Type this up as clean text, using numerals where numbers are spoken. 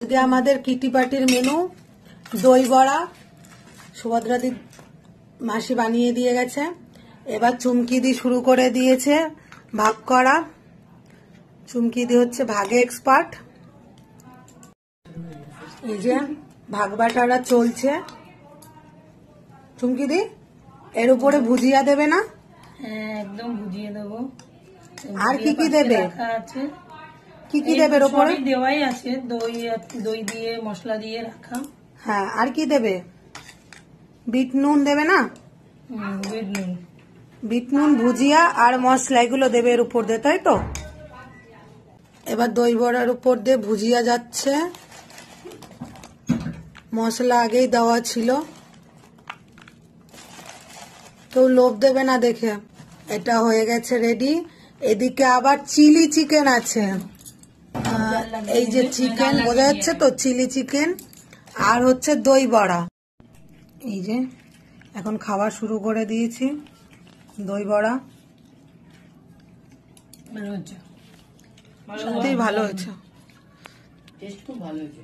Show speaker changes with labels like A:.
A: আজকে আমাদের কিটি পার্টির মেনু দই বড়া। সুভদ্রাদি মাসি বানিয়ে দিয়ে গেছে। এবার চুমকি দি শুরু করে দিয়েছে ভাগ করা। চুমকি দি হচ্ছে ভাগে এক্সপার্ট। এই যে ভাগ বাটারা চলছে। চুমকি দি এর উপরে ভুজিয়া দেবে না?
B: হ্যাঁ, একদম ভুজিয়ে দেবো।
A: আর কি কি দেবে?
B: আছে
A: কি কি দেবে? উপরে
B: দেওয়াই আছে, দই দিয়ে মশলা দিয়ে রাখা।
A: হ্যাঁ, আর কি দেবে? বিট নুন দেবে না?
B: বিট নুন,
A: বিট নুন, ভুজিয়া আর মশলা এগুলো দেবে এর উপর দিয়ে, তাই তো? এবার দই বড়ার উপর দিয়ে ভুজিয়া যাচ্ছে। মশলা আগেই দেওয়া ছিল, কেউ লোভ দেবে না দেখে। এটা হয়ে গেছে রেডি। এদিকে আবার চিলি চিকেন আছে। এই যে চিকেন বোঝা যাচ্ছে তো, চিলি চিকেন আর হচ্ছে দই বড়া। এই যে এখন খাওয়া শুরু করে দিয়েছি। দই বড়া
B: ভালো হচ্ছে,
A: সত্যি ভালো হয়েছে।
B: টেস্ট খুব ভালো হয়েছে।